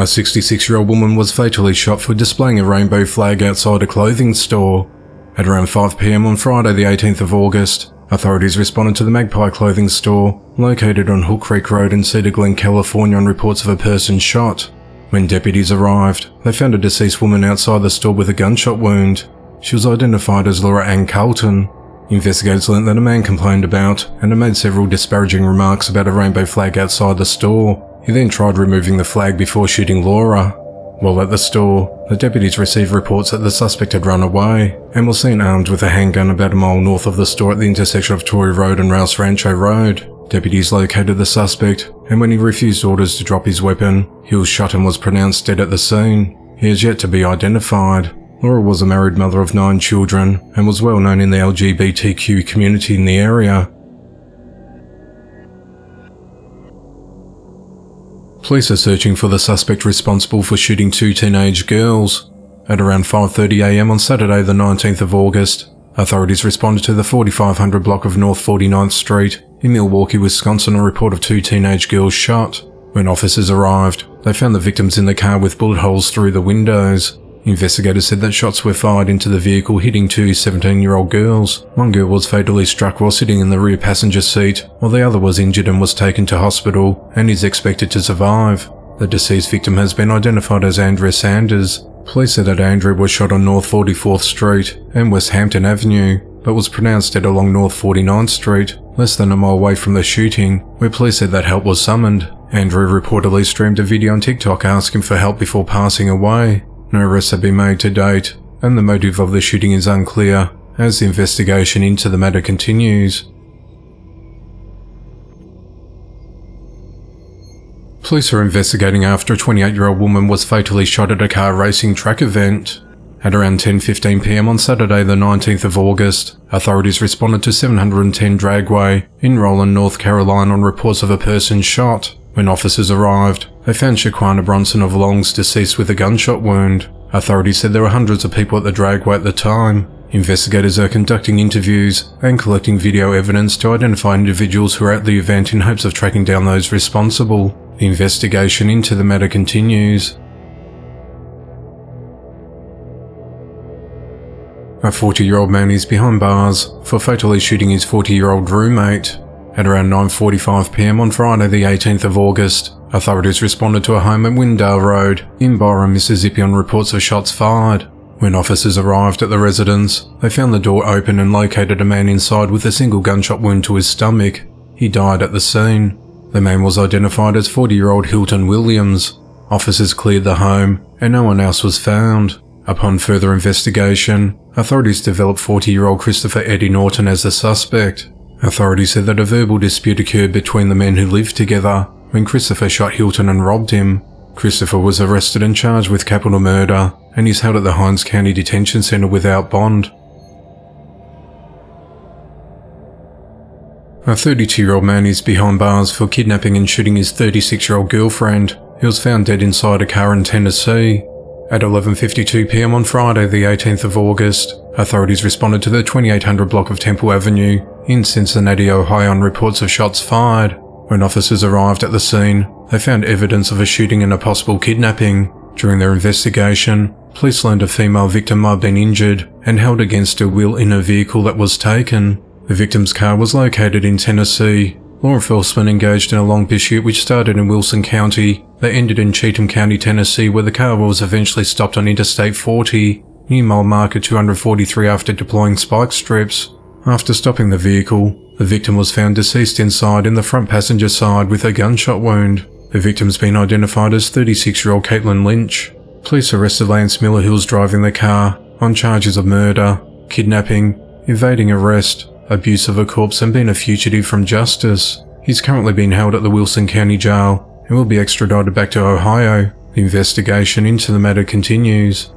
A 66-year-old woman was fatally shot for displaying a rainbow flag outside a clothing store. At around 5 p.m. on Friday the 18th of August, authorities responded to the Magpie clothing store, located on Hook Creek Road in Cedar Glen, California, on reports of a person shot. When deputies arrived, they found a deceased woman outside the store with a gunshot wound. She was identified as Laura Ann Carlton. Investigators learned that a man complained about and had made several disparaging remarks about a rainbow flag outside the store. He then tried removing the flag before shooting Laura. While at the store, the deputies received reports that the suspect had run away and was seen armed with a handgun about a mile north of the store at the intersection of Torrey Road and Rouse Rancho Road. Deputies located the suspect, and when he refused orders to drop his weapon, he was shot and was pronounced dead at the scene. He is yet to be identified. Laura was a married mother of 9 children and was well known in the LGBTQ community in the area. Police are searching for the suspect responsible for shooting 2 teenage girls. At around 5:30 a.m. on Saturday the 19th of August, authorities responded to the 4500 block of North 49th Street in Milwaukee, Wisconsin, on a report of 2 teenage girls shot. When officers arrived, they found the victims in the car with bullet holes through the windows. Investigators said that shots were fired into the vehicle, hitting 2 17-year-old girls. One girl was fatally struck while sitting in the rear passenger seat, while the other was injured and was taken to hospital and is expected to survive. The deceased victim has been identified as Andrea Sanders. Police said that Andrea was shot on North 44th Street and West Hampton Avenue, but was pronounced dead along North 49th Street, less than a mile away from the shooting, where police said that help was summoned. Andrea reportedly streamed a video on TikTok asking for help before passing away. No arrests have been made to date, and the motive of the shooting is unclear, as the investigation into the matter continues. Police are investigating after a 28-year-old woman was fatally shot at a car racing track event. At around 10:15 p.m. on Saturday the 19th of August, authorities responded to 710 Dragway in Roland, North Carolina, on reports of a person shot. When officers arrived, they found Shaquana Bronson of Longs deceased with a gunshot wound. Authorities said there were hundreds of people at the Dragway at the time. Investigators are conducting interviews and collecting video evidence to identify individuals who were at the event in hopes of tracking down those responsible. The investigation into the matter continues. A 40-year-old man is behind bars for fatally shooting his 40-year-old roommate. At around 9:45 p.m. on Friday the 18th of August, authorities responded to a home at Windale Road in Byron, Mississippi, on reports of shots fired. When officers arrived at the residence, they found the door open and located a man inside with a single gunshot wound to his stomach. He died at the scene. The man was identified as 40-year-old Hilton Williams. Officers cleared the home, and no one else was found. Upon further investigation, authorities developed 40-year-old Christopher Eddie Norton as the suspect. Authorities said that a verbal dispute occurred between the men who lived together when Christopher shot Hilton and robbed him. Christopher was arrested and charged with capital murder and is held at the Hinds County Detention Center without bond. A 32-year-old man is behind bars for kidnapping and shooting his 36-year-old girlfriend, who was found dead inside a car in Tennessee. At 11:52 p.m. on Friday the 18th of August, authorities responded to the 2800 block of Temple Avenue in Cincinnati, Ohio, on reports of shots fired. When officers arrived at the scene, they found evidence of a shooting and a possible kidnapping. During their investigation, police learned a female victim might have been injured and held against her will in a vehicle that was taken. The victim's car was located in Tennessee. Law enforcement engaged in a long pursuit which started in Wilson County that ended in Cheatham County, Tennessee, where the car was eventually stopped on Interstate 40, near mile marker 243, after deploying spike strips. After stopping the vehicle, the victim was found deceased inside in the front passenger side with a gunshot wound. The victim's been identified as 36-year-old Caitlin Lynch. Police arrested Lance Miller, who was driving the car, on charges of murder, kidnapping, evading arrest, abuse of a corpse, and being a fugitive from justice. He's currently being held at the Wilson County Jail and will be extradited back to Ohio. The investigation into the matter continues.